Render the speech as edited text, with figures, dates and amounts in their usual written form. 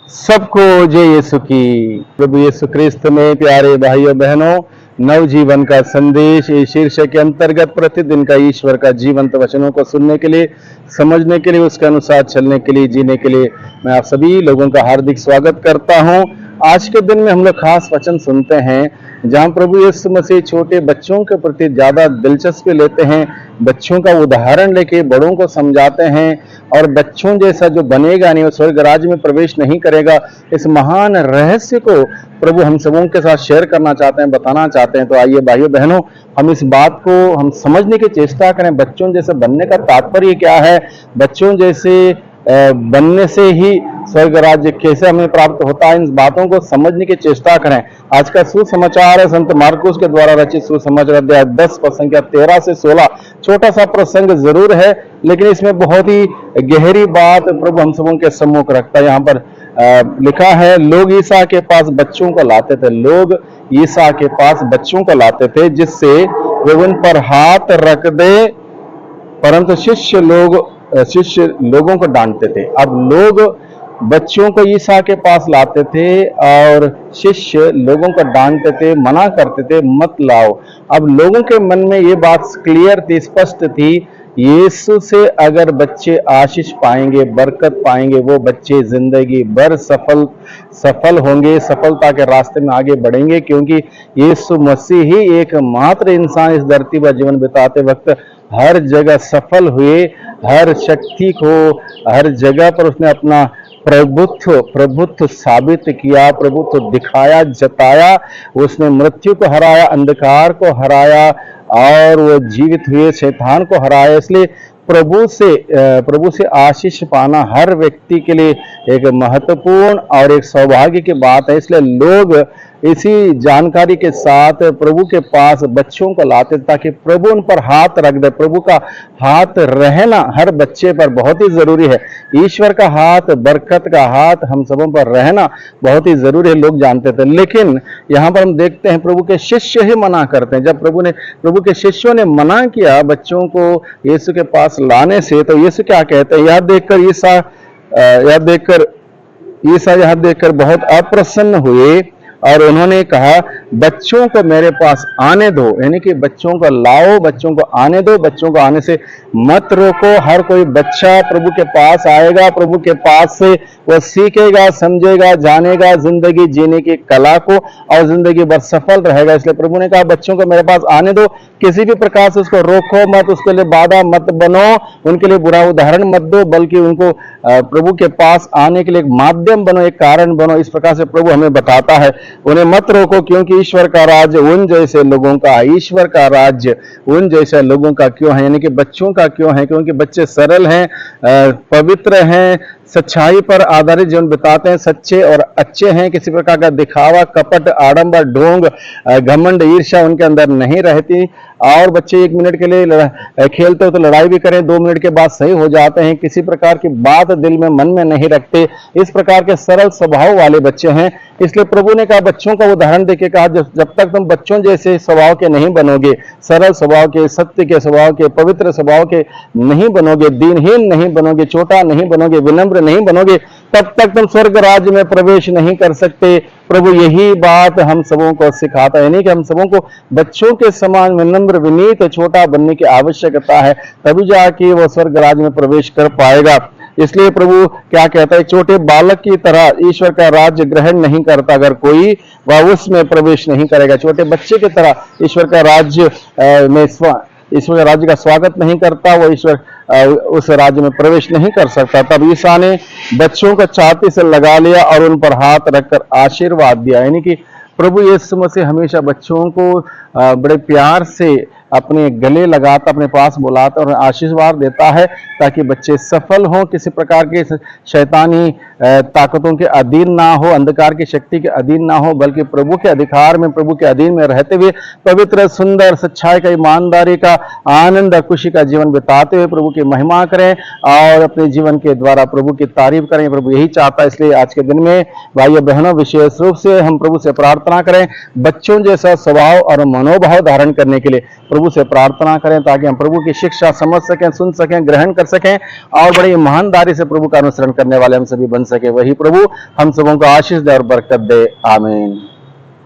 सबको जय यीशु की। प्रभु यीशु क्रिस्त में प्यारे भाइयों बहनों, नवजीवन का संदेश इस शीर्षक के अंतर्गत प्रतिदिन का ईश्वर का जीवंत वचनों को सुनने के लिए, समझने के लिए, उसके अनुसार चलने के लिए, जीने के लिए मैं आप सभी लोगों का हार्दिक स्वागत करता हूं। आज के दिन में हम लोग खास वचन सुनते हैं जहां प्रभु यीशु मसीह छोटे बच्चों के प्रति ज्यादा दिलचस्पी लेते हैं, बच्चों का उदाहरण लेके बड़ों को समझाते हैं और बच्चों जैसा जो बनेगा नहीं वो स्वर्ग राज्य में प्रवेश नहीं करेगा। इस महान रहस्य को प्रभु हम सबों के साथ शेयर करना चाहते हैं, बताना चाहते हैं। तो आइए भाइयों बहनों, हम इस बात को हम समझने की चेष्टा करें। बच्चों जैसे बनने का तात्पर्य क्या है, बच्चों जैसे बनने से ही स्वर्ग राज्य कैसे हमें प्राप्त होता है, इन बातों को समझने की चेष्टा करें। आज का सुसमाचार है संत मार्कुस के द्वारा रचित सुसमाचार अध्याय 10 पद संख्या 13 से 16। छोटा सा प्रसंग जरूर है, लेकिन इसमें बहुत ही गहरी बात प्रभु हम सबों के सम्मुख रखता है। यहाँ पर लिखा है, लोग ईसा के पास बच्चों को लाते थे, लोग ईसा के पास बच्चों को लाते थे जिससे वे उन पर हाथ रख दे, परंतु शिष्य लोगों को डांटते थे। अब लोग बच्चों को ईसा के पास लाते थे और शिष्य लोगों को डांटते थे, मना करते थे, मत लाओ। अब लोगों के मन में ये बात क्लियर थी, स्पष्ट थी, यीशु से अगर बच्चे आशीष पाएंगे, बरकत पाएंगे, वो बच्चे जिंदगी भर सफल होंगे, सफलता के रास्ते में आगे बढ़ेंगे, क्योंकि यीशु मसीह ही एकमात्र इंसान इस धरती पर जीवन बिताते वक्त हर जगह सफल हुए, हर शक्ति को हर जगह पर उसने अपना प्रभुत्व साबित किया, प्रभुत्व दिखाया, जताया। उसने मृत्यु को हराया, अंधकार को हराया और वो जीवित हुए, शैतान को हराया। इसलिए प्रभु से आशीष पाना हर व्यक्ति के लिए एक महत्वपूर्ण और एक सौभाग्य की बात है। इसलिए लोग इसी जानकारी के साथ प्रभु के पास बच्चों को लाते ताकि प्रभु उन पर हाथ रख दे। प्रभु का हाथ रहना हर बच्चे पर बहुत ही जरूरी है। ईश्वर का हाथ, बरकत का हाथ हम सबों पर रहना बहुत ही जरूरी है, लोग जानते थे। लेकिन यहाँ पर हम देखते हैं प्रभु के शिष्य ही मना करते हैं। जब प्रभु के शिष्यों ने मना किया बच्चों को यीशु के पास लाने से, तो यीशु क्या कहते हैं, यह देखकर बहुत अप्रसन्न हुए और उन्होंने कहा, बच्चों को मेरे पास आने दो, यानी कि बच्चों को लाओ, बच्चों को आने दो, बच्चों को आने से मत रोको। हर कोई बच्चा प्रभु के पास आएगा, प्रभु के पास से वह सीखेगा, समझेगा, जानेगा जिंदगी जीने की कला को और जिंदगी भर सफल रहेगा। इसलिए प्रभु ने कहा, बच्चों को मेरे पास आने दो, किसी भी प्रकार से उसको रोको मत, उसके लिए बाधा मत बनो, उनके लिए बुरा उदाहरण मत दो, बल्कि उनको प्रभु के पास आने के लिए एक माध्यम बनो, एक कारण बनो। इस प्रकार से प्रभु हमें बताता है, उन्हें मत रोको, क्योंकि ईश्वर का राज्य उन जैसे लोगों का है। ईश्वर का राज्य उन जैसे लोगों का क्यों है, यानी कि बच्चों का क्यों है? क्योंकि बच्चे सरल हैं, पवित्र हैं, सच्चाई पर आधारित जीवन बिताते हैं, सच्चे और अच्छे हैं। किसी प्रकार का दिखावा, कपट, आडंबर, ढोंग, घमंड, ईर्ष्या उनके अंदर नहीं रहती। और बच्चे 1 मिनट के लिए खेलते हो तो लड़ाई भी करें, 2 मिनट के बाद सही हो जाते हैं, किसी प्रकार की बात दिल में मन में नहीं रखते। इस प्रकार के सरल स्वभाव वाले बच्चे हैं। इसलिए प्रभु ने कहा, बच्चों का उदाहरण देके कहा, जब तक तुम बच्चों जैसे स्वभाव के नहीं बनोगे, सरल स्वभाव के, सत्य के स्वभाव के, पवित्र स्वभाव के नहीं बनोगे, दीनहीन नहीं बनोगे, छोटा नहीं बनोगे, विनम्र नहीं बनोगे, तब तक तुम स्वर्ग राज्य में प्रवेश नहीं कर सकते। प्रभु यही बात हम सबों को सिखाता है, यानी कि हम सबों को बच्चों के समान विनम्र, विनीत, छोटा बनने की आवश्यकता है, तभी जाके वो स्वर्ग राज्य में प्रवेश कर पाएगा। इसलिए प्रभु क्या कहता है, छोटे बालक की तरह ईश्वर का राज्य ग्रहण नहीं करता अगर कोई, वह उसमें प्रवेश नहीं करेगा। छोटे बच्चे की तरह ईश्वर का राज्य ईश्वर के राज्य का स्वागत नहीं करता, वो ईश्वर उस राज्य में प्रवेश नहीं कर सकता। तब ईसा ने बच्चों को छाती से लगा लिया और उन पर हाथ रखकर आशीर्वाद दिया। यानी कि प्रभु यीशु मसीह हमेशा बच्चों को बड़े प्यार से अपने गले लगाता, अपने पास बुलाता और आशीर्वाद देता है ताकि बच्चे सफल हों, किसी प्रकार के शैतानी ताकतों के अधीन ना हो, अंधकार की शक्ति के अधीन ना हो, बल्कि प्रभु के अधिकार में, प्रभु के अधीन में रहते हुए पवित्र, सुंदर, सच्चाई का, ईमानदारी का, आनंद, खुशी का जीवन बिताते हुए प्रभु की महिमा करें और अपने जीवन के द्वारा प्रभु की तारीफ करें। प्रभु यही चाहता है। इसलिए आज के दिन में भाइयों बहनों, विशेष रूप से हम प्रभु से प्रार्थना करें, बच्चों जैसा स्वभाव और मनोभाव धारण करने के लिए। प्रभु प्रभु से प्रार्थना करें ताकि हम प्रभु की शिक्षा समझ सकें, सुन सकें, ग्रहण कर सकें और बड़ी ईमानदारी से प्रभु का अनुसरण करने वाले हम सभी बन सके। वही प्रभु हम सबों को आशीष दे और बरकत दे। आमीन।